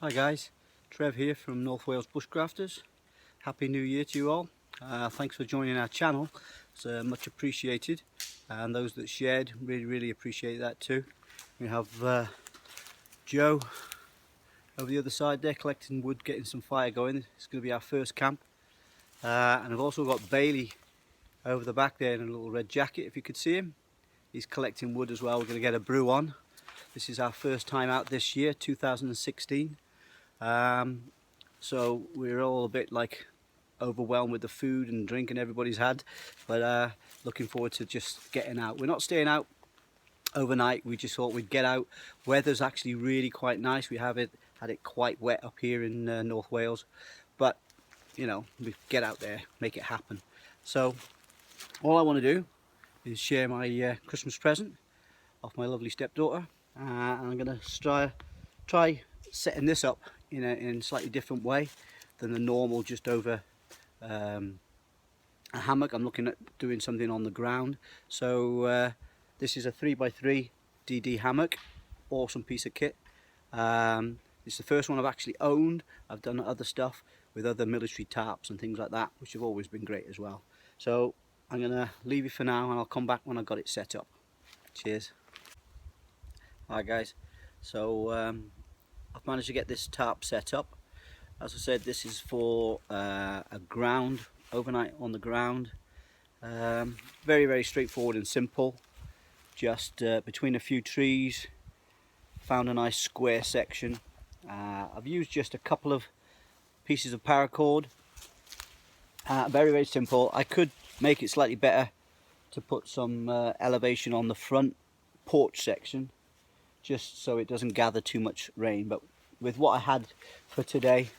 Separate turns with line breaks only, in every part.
Hi guys, Trev here from North Wales Bushcrafters. Happy New Year to you all. Thanks for joining our channel. It's much appreciated, and those that shared, really appreciate that too. We have Joe over the other side there collecting wood, getting some fire going. It's going to be our first camp. And I've also got Bailey over the back there in a little red jacket, if you could see him. He's collecting wood as well. We're going to get a brew on. This is our first time out this year, 2016. So we're all a bit like overwhelmed with the food and drinking everybody's had, but looking forward to just getting out. We're not staying out overnight. We just thought we'd get out. Weather's actually really quite nice. We had it quite wet up here in North Wales, but you know, we get out there, make it happen. So all I want to do is share my Christmas present off my lovely stepdaughter, and I'm going to try setting this up in a slightly different way than the normal, just over a hammock. I'm looking at doing something on the ground. So this is a 3x3 DD hammock, awesome piece of kit. It's the first one I've actually owned. I've done other stuff with other military tarps and things like that, which have always been great as well. So I'm gonna leave you for now, and I'll come back when I've got it set up. Cheers. Hi guys, so I've managed to get this tarp set up. As I said, this is for a ground, overnight on the ground. Very straightforward and simple. Just between a few trees, found a nice square section. I've used just a couple of pieces of paracord. Very simple. I could make it slightly better to put some elevation on the front porch section, just so it doesn't gather too much rain, but with what I had for today,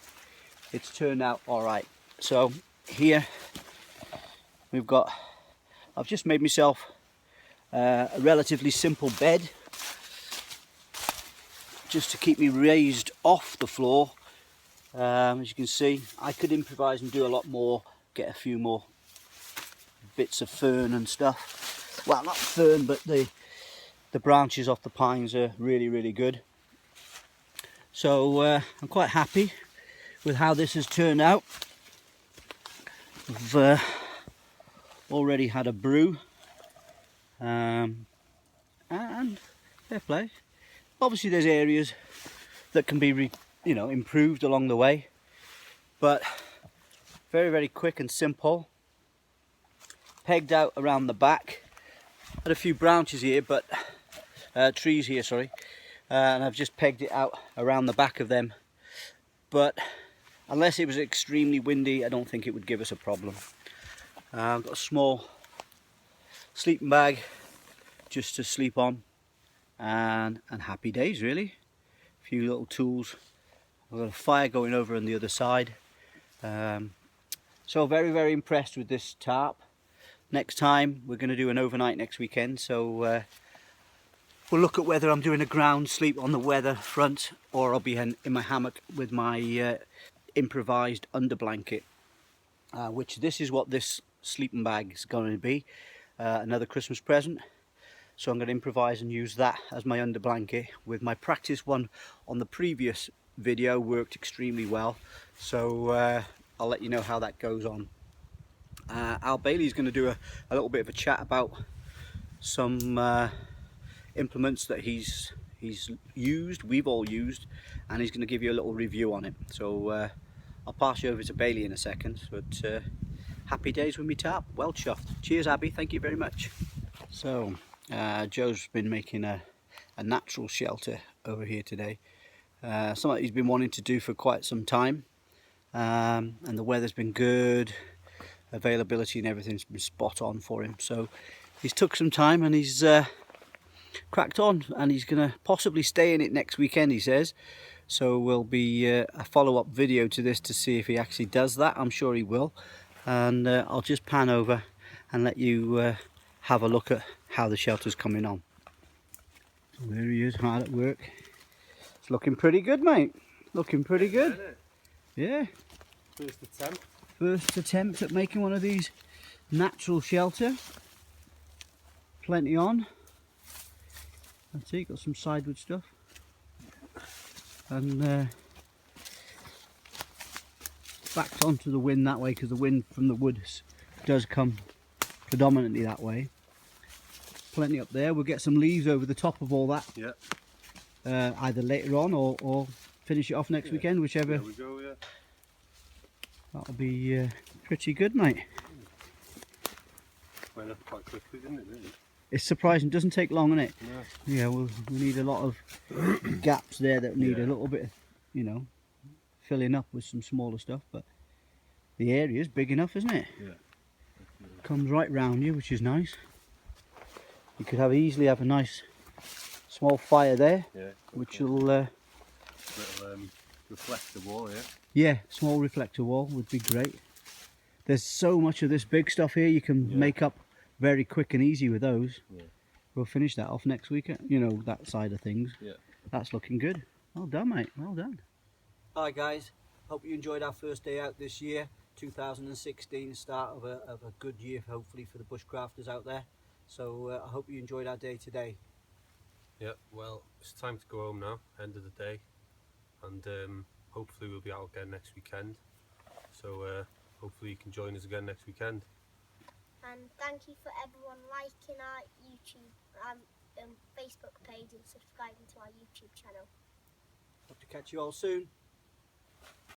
it's turned out all right. So here I've just made myself a relatively simple bed, just to keep me raised off the floor. As you can see, I could improvise and do a lot more, get a few more bits of fern and stuff. Well, not fern, but the branches off the pines are really good. So I'm quite happy with how this has turned out. I've already had a brew, and fair play. Obviously there's areas that can be improved along the way, but very quick and simple. Pegged out around the back. Had a few branches here, but trees here, sorry, and I've just pegged it out around the back of them. But unless it was extremely windy, I don't think it would give us a problem. I've got a small sleeping bag just to sleep on, and happy days really. A few little tools. I've got a fire going over on the other side. So very impressed with this tarp. Next time we're going to do an overnight next weekend, so we'll look at whether I'm doing a ground sleep on the weather front, or I'll be in my hammock with my improvised under blanket, which this is what this sleeping bag is going to be, another Christmas present. So I'm going to improvise and use that as my under blanket. With my practice one on the previous video worked extremely well, so I'll let you know how that goes on. Al Bailey's going to do a little bit of a chat about some implements that he's used, we've all used, and he's going to give you a little review on it. So I'll pass you over to Bailey in a second, but happy days with me tarp, well chuffed. Cheers Abby, thank you very much. So Joe's been making a natural shelter over here today, something he's been wanting to do for quite some time, and the weather's been good, availability and everything's been spot on for him. So he's took some time and he's cracked on, and he's gonna possibly stay in it next weekend, he says. So will be a follow-up video to this to see if he actually does that. I'm sure he will, and I'll just pan over and let you have a look at how the shelter's coming on. So there he is, hard at work. It's looking pretty good, mate. Looking pretty good. Yeah. First attempt at making one of these natural shelter. Plenty on. That's it, got some sidewood stuff. And backed onto the wind that way because the wind from the woods does come predominantly that way. Plenty up there. We'll get some leaves over the top of all that.
Yeah.
Either later on or finish it off next weekend, whichever.
There we go, yeah.
That'll be pretty good, mate.
Went up quite quickly, didn't it, really?
It's surprising, it doesn't take long, innit?
No.
Yeah, we need a lot of gaps there that need a little bit, you know, filling up with some smaller stuff, but the area is big enough, isn't it?
Yeah.
Comes right round you, which is nice. You could easily have a nice small fire there, which will
little reflector wall,
yeah, small reflector wall would be great. There's so much of this big stuff here you can make up very quick and easy with those. We'll finish that off next week, you know, that side of things. That's looking good. Well done, mate, well done. Hi guys, hope you enjoyed our first day out this year, 2016, start of a good year hopefully for the bushcrafters out there. So I hope you enjoyed our day today.
Yeah, well, it's time to go home now, end of the day, and hopefully we'll be out again next weekend. So hopefully you can join us again next weekend.
And thank you for everyone liking our YouTube Facebook page and subscribing to our YouTube channel.
Hope to catch you all soon.